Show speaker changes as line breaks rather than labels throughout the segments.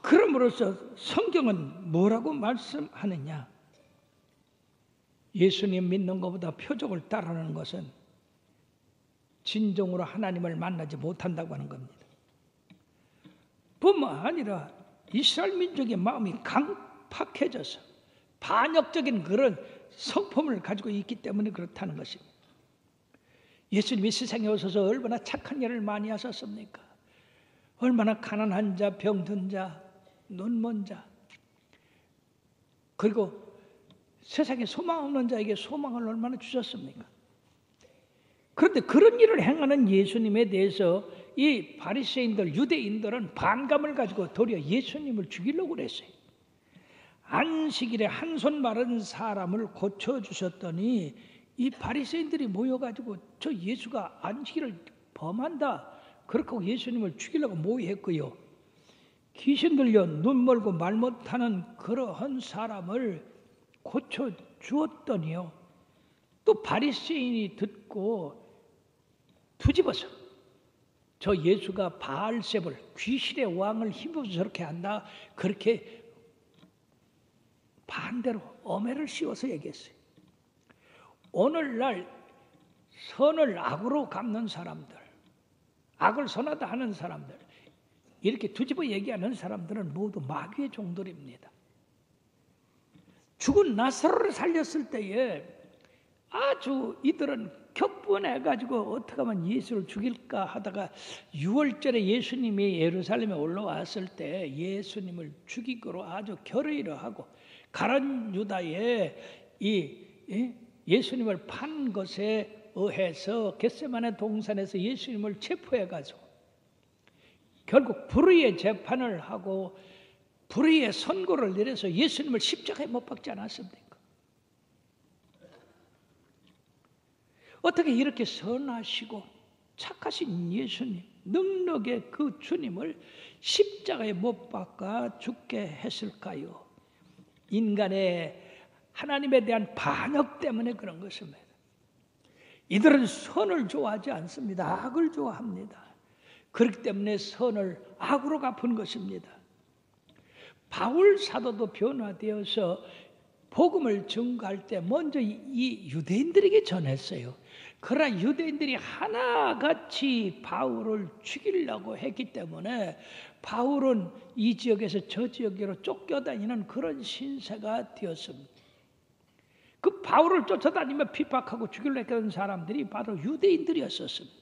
그럼으로써 성경은 뭐라고 말씀하느냐? 예수님 믿는 것보다 표적을 따르는 것은 진정으로 하나님을 만나지 못한다고 하는 겁니다. 뿐만 아니라 이스라엘 민족의 마음이 강팍해져서 반역적인 그런 성품을 가지고 있기 때문에 그렇다는 것입니다. 예수님이 세상에 오셔서 얼마나 착한 일을 많이 하셨습니까? 얼마나 가난한 자, 병든 자, 눈먼 자, 그리고 세상에 소망 없는 자에게 소망을 얼마나 주셨습니까? 그런데 그런 일을 행하는 예수님에 대해서 이 바리새인들, 유대인들은 반감을 가지고 도리어 예수님을 죽이려고 그랬어요. 안식일에 한 손 마른 사람을 고쳐주셨더니 이 바리새인들이 모여가지고 저 예수가 안식일을 범한다, 그렇게 하고 예수님을 죽이려고 모의했고요. 귀신 들려 눈 멀고 말 못하는 그러한 사람을 고쳐주었더니요, 또 바리새인이 듣고 뒤집어서 저 예수가 바알세불, 귀신의 왕을 힘입어서 저렇게 한다, 그렇게 반대로 어매를 씌워서 얘기했어요. 오늘날 선을 악으로 갚는 사람들, 악을 선하다 하는 사람들, 이렇게 뒤집어 얘기하는 사람들은 모두 마귀의 종들입니다. 죽은 나사로를 살렸을 때에 아주 이들은 격분해가지고 어떻게 하면 예수를 죽일까 하다가 6월절에 예수님이 예루살렘에 올라왔을 때 예수님을 죽이기로 아주 결의를 하고 가룟 유다의 예수님을 판 것에 의해서 겟세마네 동산에서 예수님을 체포해가지고 결국 불의의 재판을 하고 불의의 선고를 내려서 예수님을 십자가에 못 박지 않았습니까? 어떻게 이렇게 선하시고 착하신 예수님, 능력의 그 주님을 십자가에 못 박아 죽게 했을까요? 인간의 하나님에 대한 반역 때문에 그런 것입니다. 이들은 선을 좋아하지 않습니다. 악을 좋아합니다. 그렇기 때문에 선을 악으로 갚은 것입니다. 바울 사도도 변화되어서 복음을 증거할 때 먼저 이 유대인들에게 전했어요. 그러나 유대인들이 하나같이 바울을 죽이려고 했기 때문에 바울은 이 지역에서 저 지역으로 쫓겨다니는 그런 신세가 되었습니다. 그 바울을 쫓아다니며 핍박하고 죽이려고 했던 사람들이 바로 유대인들이었었습니다.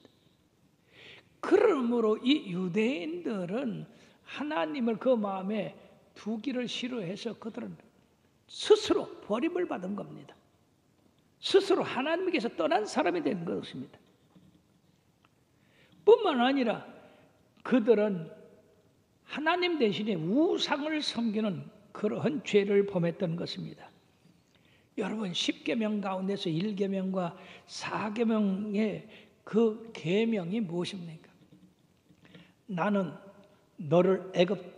그러므로 이 유대인들은 하나님을 그 마음에 두기를 싫어해서 그들은 스스로 버림을 받은 겁니다. 스스로 하나님께서 떠난 사람이 된 것입니다. 뿐만 아니라 그들은 하나님 대신에 우상을 섬기는 그러한 죄를 범했던 것입니다. 여러분 10계명 가운데서 1계명과 4계명의 그 계명이 무엇입니까? 나는 너를 애굽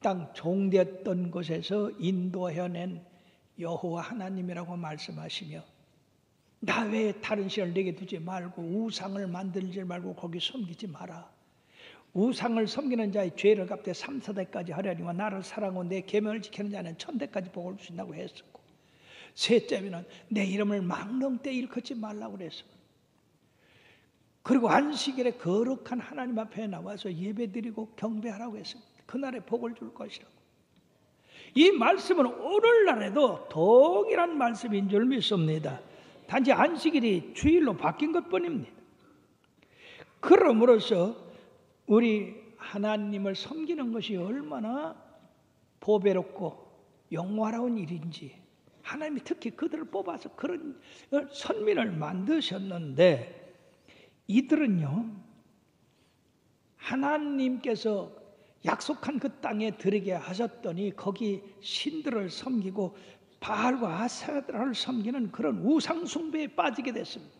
땅 종되었던 곳에서 인도해낸 여호와 하나님이라고 말씀하시며 나 외에 다른 신을 내게 두지 말고 우상을 만들지 말고 거기 섬기지 마라. 우상을 섬기는 자의 죄를 갚되 3, 4대까지 하려니와 나를 사랑하고 내 계명을 지키는 자는 1000대까지 복을 주신다고 했었고, 셋째는 내 이름을 망령때 일컫지 말라고 그랬습니다. 그리고 안식일에 거룩한 하나님 앞에 나와서 예배드리고 경배하라고 했습니다. 그날에 복을 줄 것이라고. 이 말씀은 오늘날에도 동일한 말씀인 줄 믿습니다. 단지 안식일이 주일로 바뀐 것뿐입니다. 그러므로서 우리 하나님을 섬기는 것이 얼마나 보배롭고 영화로운 일인지, 하나님이 특히 그들을 뽑아서 그런 선민을 만드셨는데, 이들은요 하나님께서 약속한 그 땅에 들이게 하셨더니 거기 신들을 섬기고 바알과 아세라를 섬기는 그런 우상 숭배에 빠지게 됐습니다.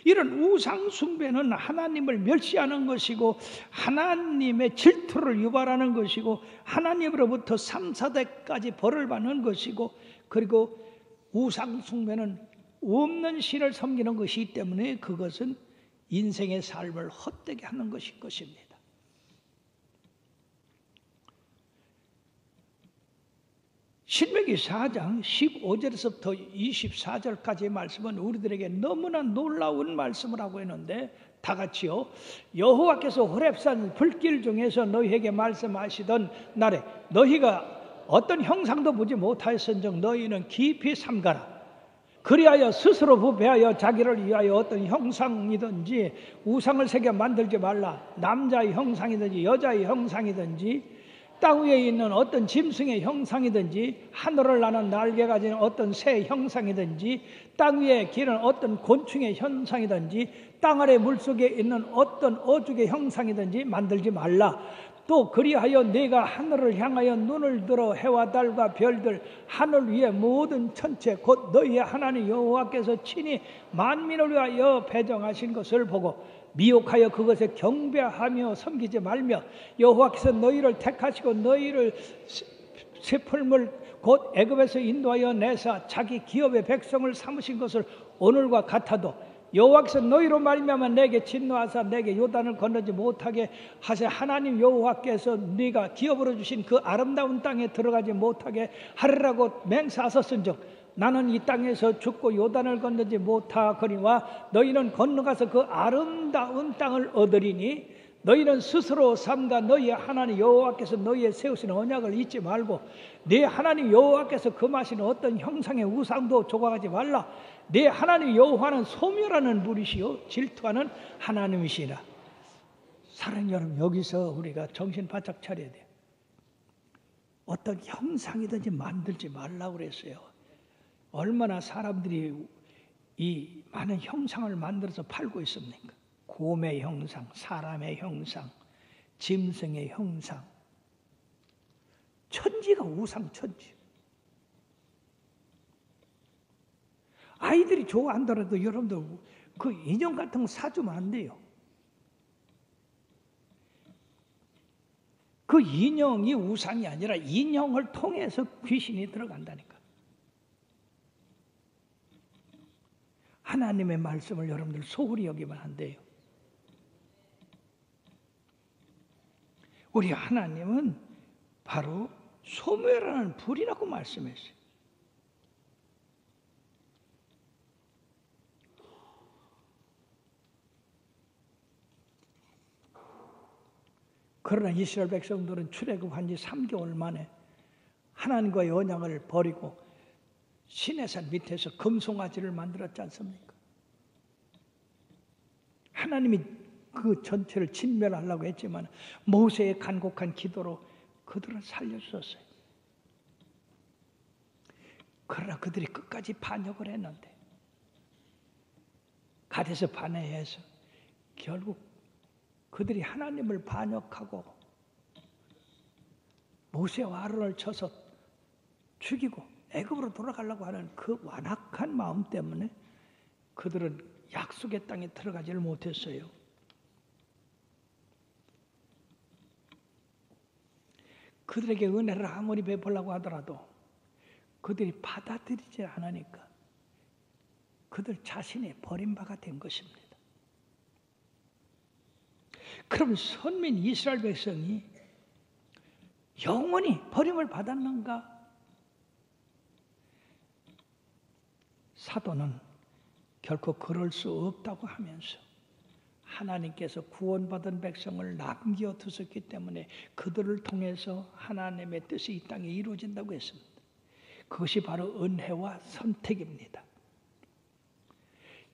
이런 우상 숭배는 하나님을 멸시하는 것이고 하나님의 질투를 유발하는 것이고 하나님으로부터 3, 4대까지 벌을 받는 것이고, 그리고 우상 숭배는 없는 신을 섬기는 것이기 때문에 그것은 인생의 삶을 헛되게 하는 것일 것입니다. 신명기 4장 15절에서부터 24절까지의 말씀은 우리들에게 너무나 놀라운 말씀을 하고 있는데, 다 같이요. 여호와께서 호렙산 불길 중에서 너희에게 말씀하시던 날에 너희가 어떤 형상도 보지 못하였은즉 너희는 깊이 삼가라. 그리하여 스스로 부패하여 자기를 위하여 어떤 형상이든지 우상을 새겨 만들지 말라. 남자의 형상이든지 여자의 형상이든지 땅 위에 있는 어떤 짐승의 형상이든지 하늘을 나는 날개 가진 어떤 새 형상이든지 땅 위에 기는 어떤 곤충의 형상이든지 땅 아래 물속에 있는 어떤 어죽의 형상이든지 만들지 말라. 또 그리하여 네가 하늘을 향하여 눈을 들어 해와 달과 별들 하늘 위에 모든 천체 곧 너희의 하나님 여호와께서 친히 만민을 위하여 배정하신 것을 보고 미혹하여 그것에 경배하며 섬기지 말며 여호와께서 너희를 택하시고 너희를 세풀물 곧 애굽에서 인도하여 내사 자기 기업의 백성을 삼으신 것을 오늘과 같아도 여호와께서 너희로 말미암아 내게 진노하사 내게 요단을 건너지 못하게 하사 하나님 여호와께서 네가 기업으로 주신 그 아름다운 땅에 들어가지 못하게 하리라고 맹세하셨은즉 나는 이 땅에서 죽고 요단을 건너지 못하거니와 너희는 건너가서 그 아름다운 땅을 얻으리니 너희는 스스로 삼가 너희의 하나님 여호와께서 너희의 세우신 언약을 잊지 말고 네 하나님 여호와께서 금하시는 어떤 형상의 우상도 조각하지 말라. 네 하나님 여호와는 소멸하는 분이시요 질투하는 하나님이시라. 사랑하는 여러분, 여기서 우리가 정신 바짝 차려야 돼요. 어떤 형상이든지 만들지 말라고 그랬어요. 얼마나 사람들이 이 많은 형상을 만들어서 팔고 있습니까? 곰의 형상, 사람의 형상, 짐승의 형상, 천지가 우상 천지. 아이들이 좋아한다라도 여러분들 그 인형 같은 거 사주면 안 돼요. 그 인형이 우상이 아니라 인형을 통해서 귀신이 들어간다니까. 하나님의 말씀을 여러분들 소홀히 여기면 안 돼요. 우리 하나님은 바로 소멸하는 불이라고 말씀했어요. 그러나 이스라엘 백성들은 출애굽한 지 3개월 만에 하나님과의 언약을 버리고 시내산 밑에서 금송아지를 만들었지 않습니까? 하나님이 그 전체를 진멸하려고 했지만 모세의 간곡한 기도로 그들을 살려주셨어요. 그러나 그들이 끝까지 반역을 했는데 가데스 바네아에서 결국 그들이 하나님을 반역하고 모세와 아론을 쳐서 죽이고 애굽으로 돌아가려고 하는 그 완악한 마음 때문에 그들은 약속의 땅에 들어가지를 못했어요. 그들에게 은혜를 아무리 베풀려고 하더라도 그들이 받아들이지 않으니까 그들 자신이 버림받아 된 것입니다. 그럼 선민 이스라엘 백성이 영원히 버림을 받았는가? 사도는 결코 그럴 수 없다고 하면서 하나님께서 구원받은 백성을 남겨두셨기 때문에 그들을 통해서 하나님의 뜻이 이 땅에 이루어진다고 했습니다. 그것이 바로 은혜와 선택입니다.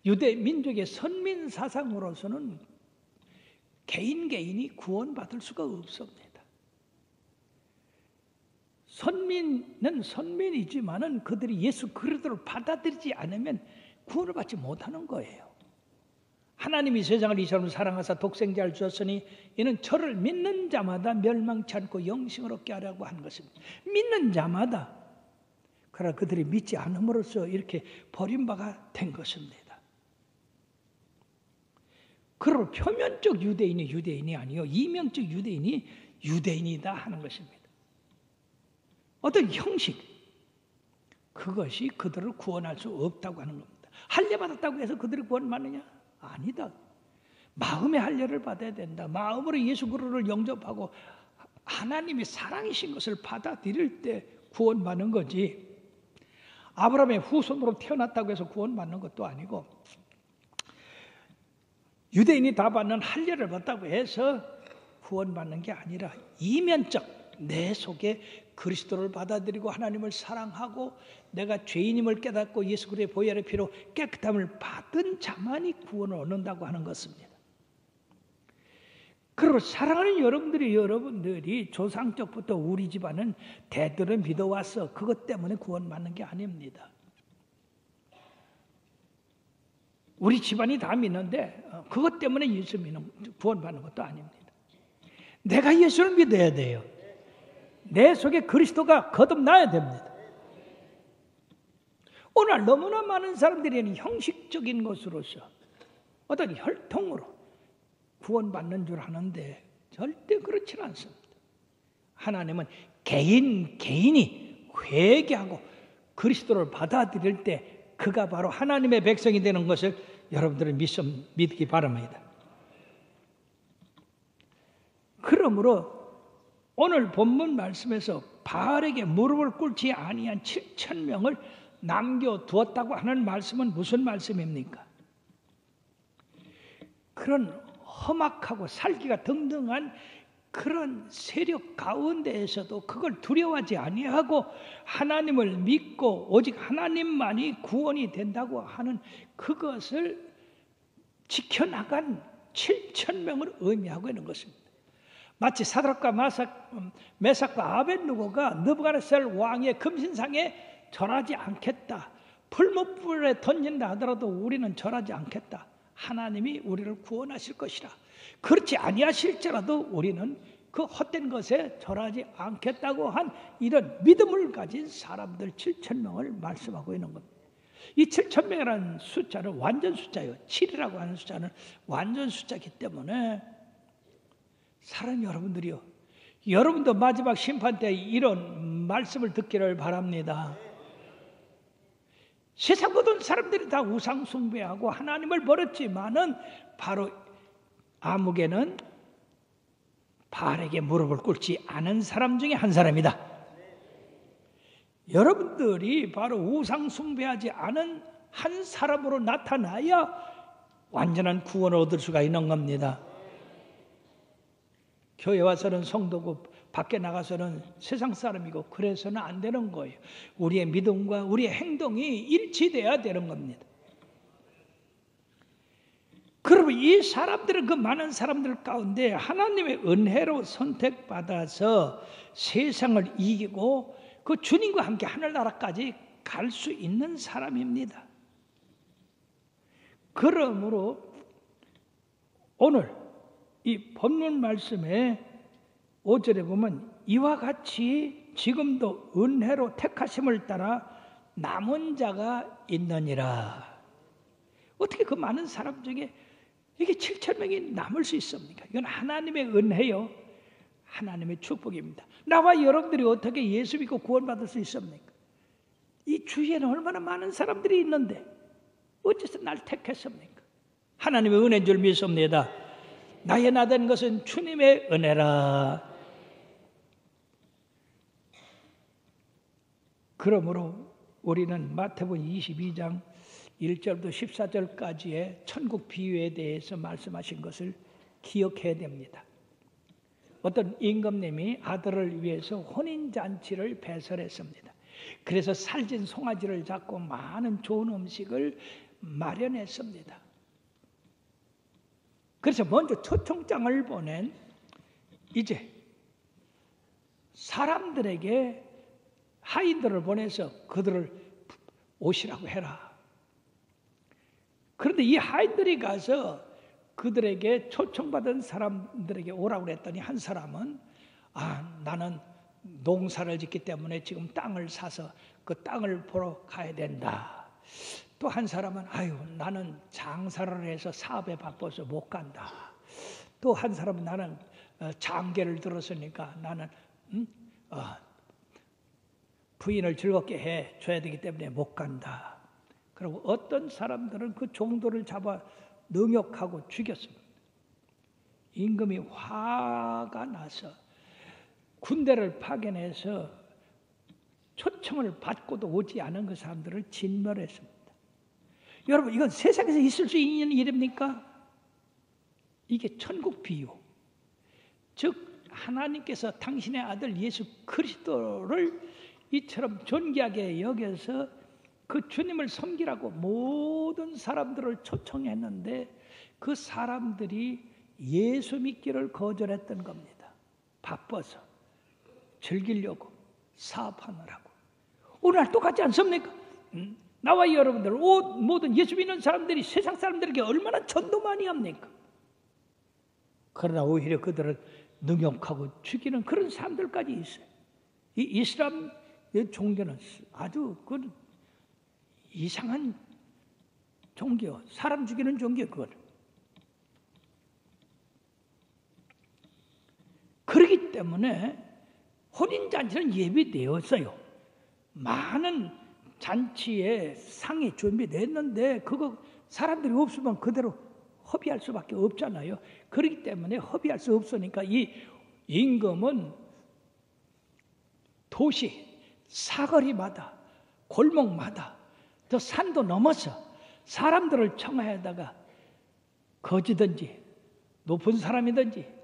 유대 민족의 선민 사상으로서는 개인이 구원받을 수가 없습니다. 선민은 선민이지만은 그들이 예수 그리스도를 받아들이지 않으면 구원을 받지 못하는 거예요. 하나님이 세상을 이처럼 사랑하사 독생자를 주셨으니 이는 저를 믿는 자마다 멸망치 않고 영생을 얻게 하려고 하는 것입니다. 믿는 자마다. 그러나 그들이 믿지 않음으로써 이렇게 버림받아 된 것입니다. 그러므로 표면적 유대인이 유대인이 아니요 이면적 유대인이 유대인이다 하는 것입니다. 어떤 형식, 그것이 그들을 구원할 수 없다고 하는 겁니다. 할례 받았다고 해서 그들이 구원받느냐? 아니다. 마음의 할례를 받아야 된다. 마음으로 예수 그리스도를 영접하고 하나님이 사랑이신 것을 받아들일 때 구원받는 거지, 아브라함의 후손으로 태어났다고 해서 구원받는 것도 아니고, 유대인이 다 받는 할례를 받다고 해서 구원받는 게 아니라 이면적 내 속에 그리스도를 받아들이고 하나님을 사랑하고 내가 죄인임을 깨닫고 예수 그리스도의 보혈의 피로 깨끗함을 받은 자만이 구원을 얻는다고 하는 것입니다. 그리고 사랑하는 여러분들이 조상적부터 우리 집안은 대들은 믿어왔어, 그것 때문에 구원받는 게 아닙니다. 우리 집안이 다 믿는데 그것 때문에 예수 믿는 구원받는 것도 아닙니다. 내가 예수를 믿어야 돼요. 내 속에 그리스도가 거듭나야 됩니다. 오늘 너무나 많은 사람들이 형식적인 것으로서 어떤 혈통으로 구원받는 줄 아는데 절대 그렇지는 않습니다. 하나님은 개인이 회개하고 그리스도를 받아들일 때 그가 바로 하나님의 백성이 되는 것을 여러분들은 믿기 바랍니다. 그러므로 오늘 본문 말씀에서 바알에게 무릎을 꿇지 아니한 7,000명을 남겨두었다고 하는 말씀은 무슨 말씀입니까? 그런 험악하고 살기가 등등한 그런 세력 가운데에서도 그걸 두려워하지 아니하고 하나님을 믿고 오직 하나님만이 구원이 된다고 하는 그것을 지켜나간 7,000명을 의미하고 있는 것입니다. 마치 사드락과 메삭과 아벳느고가 느부갓네살 왕의 금신상에 절하지 않겠다, 풀무불에 던진다 하더라도 우리는 절하지 않겠다, 하나님이 우리를 구원하실 것이라, 그렇지 아니하실지라도 우리는 그 헛된 것에 절하지 않겠다고 한 이런 믿음을 가진 사람들 7,000명을 말씀하고 있는 겁니다. 이 7,000명이라는 숫자는 완전 숫자예요. 7이라고 하는 숫자는 완전 숫자이기 때문에 사랑하는 여러분들이요, 여러분도 마지막 심판 때 이런 말씀을 듣기를 바랍니다. 세상 모든 사람들이 다 우상 숭배하고 하나님을 버렸지만은 바로 아무개는 바알에게 무릎을 꿇지 않은 사람 중에 한 사람이다. 여러분들이 바로 우상 숭배하지 않은 한 사람으로 나타나야 완전한 구원을 얻을 수가 있는 겁니다. 교회 와서는 성도고 밖에 나가서는 세상 사람이고 그래서는 안 되는 거예요. 우리의 믿음과 우리의 행동이 일치돼야 되는 겁니다. 그러면 이 사람들은 그 많은 사람들 가운데 하나님의 은혜로 선택받아서 세상을 이기고 그 주님과 함께 하늘나라까지 갈 수 있는 사람입니다. 그러므로 오늘 이 본문 말씀에 5절에 보면 이와 같이 지금도 은혜로 택하심을 따라 남은 자가 있느니라. 어떻게 그 많은 사람 중에 이게 7,000명이 남을 수 있습니까? 이건 하나님의 은혜요, 하나님의 축복입니다. 나와 여러분들이 어떻게 예수 믿고 구원받을 수 있습니까? 이 주위에는 얼마나 많은 사람들이 있는데 어째서 날 택했습니까? 하나님의 은혜인 줄 믿습니다. 나의 나된 것은 주님의 은혜라. 그러므로 우리는 마태복음 22장 1절부터 14절까지의 천국 비유에 대해서 말씀하신 것을 기억해야 됩니다. 어떤 임금님이 아들을 위해서 혼인잔치를 배설했습니다. 그래서 살진 송아지를 잡고 많은 좋은 음식을 마련했습니다. 그래서 먼저 초청장을 보낸 이제 사람들에게 하인들을 보내서 그들을 오시라고 해라. 그런데 이 하인들이 가서 그들에게 초청받은 사람들에게 오라고 했더니 한 사람은 나는 농사를 짓기 때문에 지금 땅을 사서 그 땅을 보러 가야 된다. 또 한 사람은 나는 장사를 해서 사업에 바빠서 못 간다. 또 한 사람은 나는 장계를 들었으니까 나는 부인을 즐겁게 해줘야 되기 때문에 못 간다. 그리고 어떤 사람들은 그 종들을 잡아 능욕하고 죽였습니다. 임금이 화가 나서 군대를 파견해서 초청을 받고도 오지 않은 그 사람들을 진멸했습니다. 여러분, 이건 세상에서 있을 수 있는 일입니까? 이게 천국 비유. 즉 하나님께서 당신의 아들 예수 그리스도를 이처럼 존귀하게 여겨서 그 주님을 섬기라고 모든 사람들을 초청했는데 그 사람들이 예수 믿기를 거절했던 겁니다. 바빠서 즐기려고 사업하느라고. 오늘 똑같지 않습니까? 나와 여러분들 모든 예수 믿는 사람들이 세상 사람들에게 얼마나 전도 많이 합니까? 그러나 오히려 그들을 능욕하고 죽이는 그런 사람들까지 있어요. 이 이슬람 종교는 아주 그 이상한 종교, 사람 죽이는 종교 그걸. 그렇기 때문에 혼인잔치는 예비되었어요. 많은 잔치에 상이 준비됐는데 그거 사람들이 없으면 그대로 허비할 수밖에 없잖아요. 그렇기 때문에 허비할 수 없으니까 이 임금은 도시, 사거리마다, 골목마다, 저 산도 넘어서 사람들을 청하에다가 거지든지 높은 사람이든지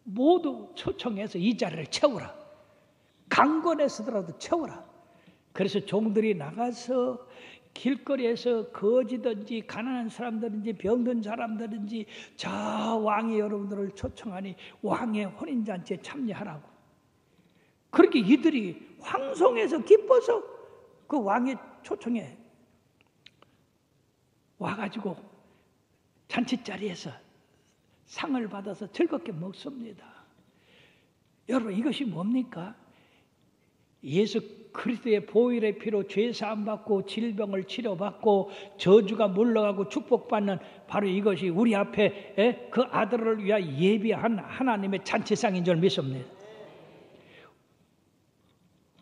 모두 초청해서 이 자리를 채우라. 강권에서더라도 채우라. 그래서 종들이 나가서 길거리에서 거지든지 가난한 사람들인지 병든 사람들인지 저 왕이 여러분들을 초청하니 왕의 혼인잔치에 참여하라고. 그렇게 이들이 황송해서 기뻐서 그 왕의 초청에 와가지고 잔치자리에서 상을 받아서 즐겁게 먹습니다. 여러분, 이것이 뭡니까? 예수 그리스도의 보혈의 피로 죄 사함 받고 질병을 치료받고 저주가 물러가고 축복받는 바로 이것이 우리 앞에 그 아들을 위하여 예비한 하나님의 잔치상인 줄 믿습니다.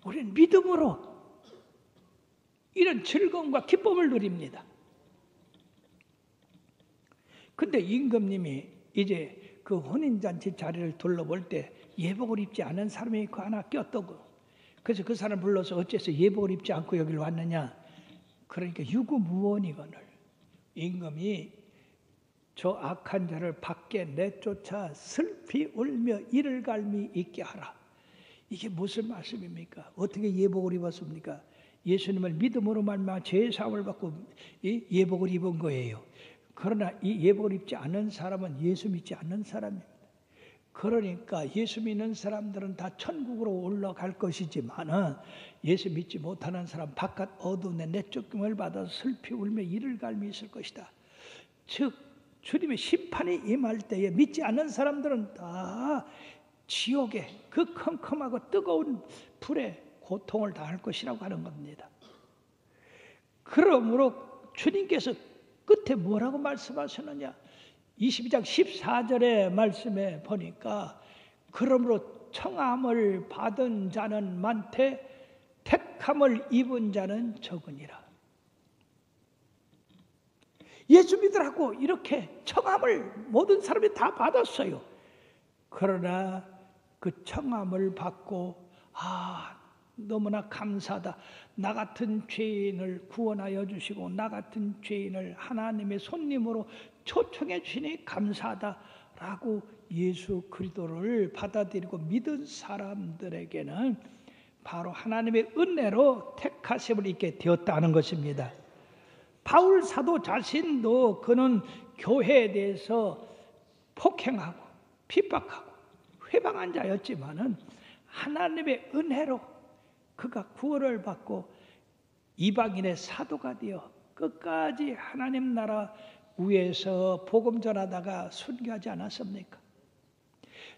우리는 믿음으로 이런 즐거움과 기쁨을 누립니다. 근데 임금님이 이제 그 혼인잔치 자리를 둘러볼 때 예복을 입지 않은 사람이 그 하나 꼈더고, 그래서 그 사람 불러서 어째서 예복을 입지 않고 여기를 왔느냐. 그러니까 유구무원이거늘 임금이 저 악한 자를 밖에 내쫓아 슬피 울며 이를 갈미 있게 하라. 이게 무슨 말씀입니까? 어떻게 예복을 입었습니까? 예수님을 믿음으로 말미암아 죄의 사함을 받고 예복을 입은 거예요. 그러나 이 예복을 입지 않은 사람은 예수 믿지 않는 사람입니다. 그러니까 예수 믿는 사람들은 다 천국으로 올라갈 것이지만 예수 믿지 못하는 사람 바깥 어두운데 내쫓김을 받아서 슬피 울며 이를 갈미 있을 것이다. 즉 주님의 심판이 임할 때에 믿지 않는 사람들은 다 지옥에 그 컴컴하고 뜨거운 불에 고통을 당할 것이라고 하는 겁니다. 그러므로 주님께서 끝에 뭐라고 말씀하시느냐. 22장 14절의 말씀에 보니까 그러므로 청함을 받은 자는 많되 택함을 입은 자는 적으니라. 예수 믿으라고 이렇게 청함을 모든 사람이 다 받았어요. 그러나 그 청함을 받고 너무나 감사하다. 나 같은 죄인을 구원하여 주시고 나 같은 죄인을 하나님의 손님으로 초청해 주시니 감사하다라고 예수 그리스도를 받아들이고 믿은 사람들에게는 바로 하나님의 은혜로 택하심을 입게 되었다는 것입니다. 바울 사도 자신도 그는 교회에 대해서 폭행하고 핍박하고 회방한 자였지만은 하나님의 은혜로 그가 구원을 받고 이방인의 사도가 되어 끝까지 하나님 나라 위에서 복음 전하다가 순교하지 않았습니까?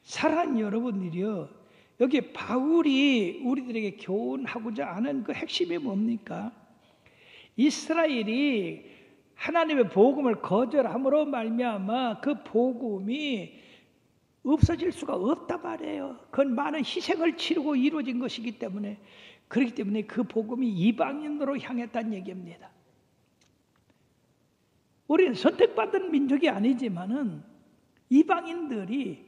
사랑하는 여러분들이요, 여기 바울이 우리들에게 교훈하고자 하는 그 핵심이 뭡니까? 이스라엘이 하나님의 복음을 거절함으로 말미암아 그 복음이 없어질 수가 없단 말이에요. 그건 많은 희생을 치르고 이루어진 것이기 때문에, 그렇기 때문에 그 복음이 이방인으로 향했다는 얘기입니다. 우리는 선택받은 민족이 아니지만은 이방인들이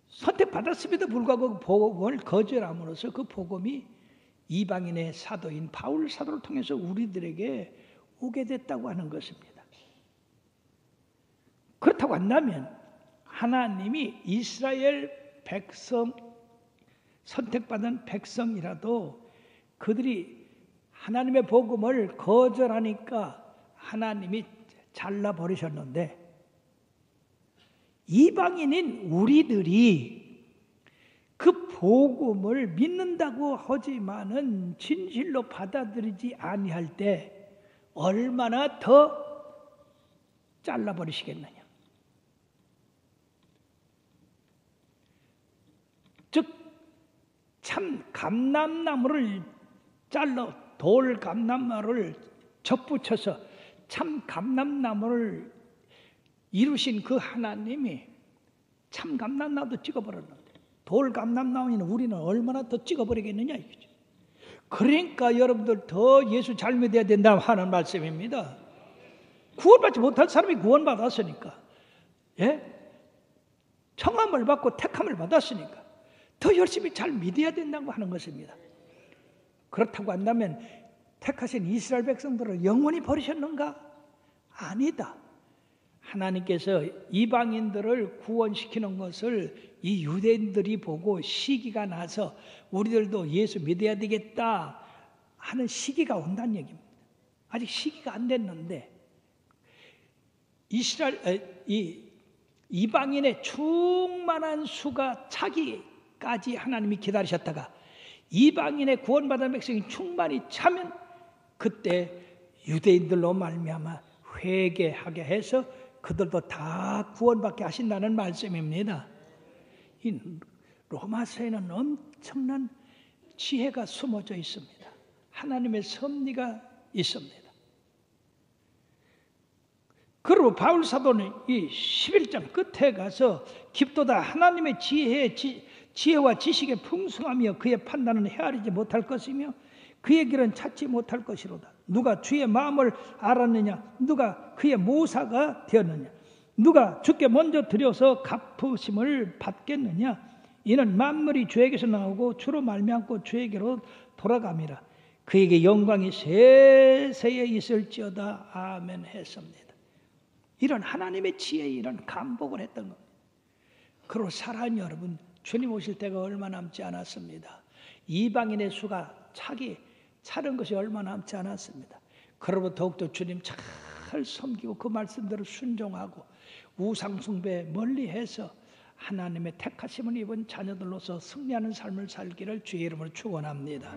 선택받았음에도 불구하고 그 복음을 거절함으로써 그 복음이 이방인의 사도인 바울 사도를 통해서 우리들에게 오게 됐다고 하는 것입니다. 그렇다고 한다면 하나님이 이스라엘 백성, 선택받은 백성이라도 그들이 하나님의 복음을 거절하니까 하나님이 잘라버리셨는데, 이방인인 우리들이 그 복음을 믿는다고 하지만은 진실로 받아들이지 아니할 때 얼마나 더 잘라버리시겠느냐. 즉 참 감람나무를 잘라 돌 감람나무를 접붙여서 참 감람나무를 이루신 그 하나님이 참 감람나무도 찍어버렸는데 돌 감람나무는 우리는 얼마나 더 찍어버리겠느냐 이거죠. 그러니까 여러분들 더 예수 잘 믿어야 된다 하는 말씀입니다. 구원받지 못할 사람이 구원받았으니까, 예? 청함을 받고 택함을 받았으니까 더 열심히 잘 믿어야 된다고 하는 것입니다. 그렇다고 한다면 택하신 이스라엘 백성들을 영원히 버리셨는가? 아니다. 하나님께서 이방인들을 구원시키는 것을 이 유대인들이 보고 시기가 나서 우리들도 예수 믿어야 되겠다 하는 시기가 온다는 얘기입니다. 아직 시기가 안 됐는데 이방인의 충만한 수가 차기까지 하나님이 기다리셨다가 이방인의 구원받은 백성이 충만히 차면 그때 유대인들로 말미암아 회개하게 해서 그들도 다 구원받게 하신다는 말씀입니다. 이 로마서에는 엄청난 지혜가 숨어져 있습니다. 하나님의 섭리가 있습니다. 그리고 바울 사도는 이 11장 끝에 가서 깊도다 하나님의 지혜와 지식의 풍성하며 그의 판단은 헤아리지 못할 것이며 그의 길은 찾지 못할 것이로다. 누가 주의 마음을 알았느냐? 누가 그의 모사가 되었느냐? 누가 주께 먼저 드려서 갚으심을 받겠느냐? 이는 만물이 주에게서 나오고 주로 말미암고 주에게로 돌아갑니다. 그에게 영광이 세세에 있을지어다. 아멘 했습니다. 이런 하나님의 지혜에 이런 감복을 했던 겁니다. 그리고 사랑하는 여러분, 주님 오실 때가 얼마 남지 않았습니다. 이방인의 수가 차는 것이 얼마 남지 않았습니다. 그러므로 더욱더 주님 잘 섬기고 그 말씀대로 순종하고 우상 숭배 멀리해서 하나님의 택하심을 입은 자녀들로서 승리하는 삶을 살기를 주의 이름으로 축원합니다.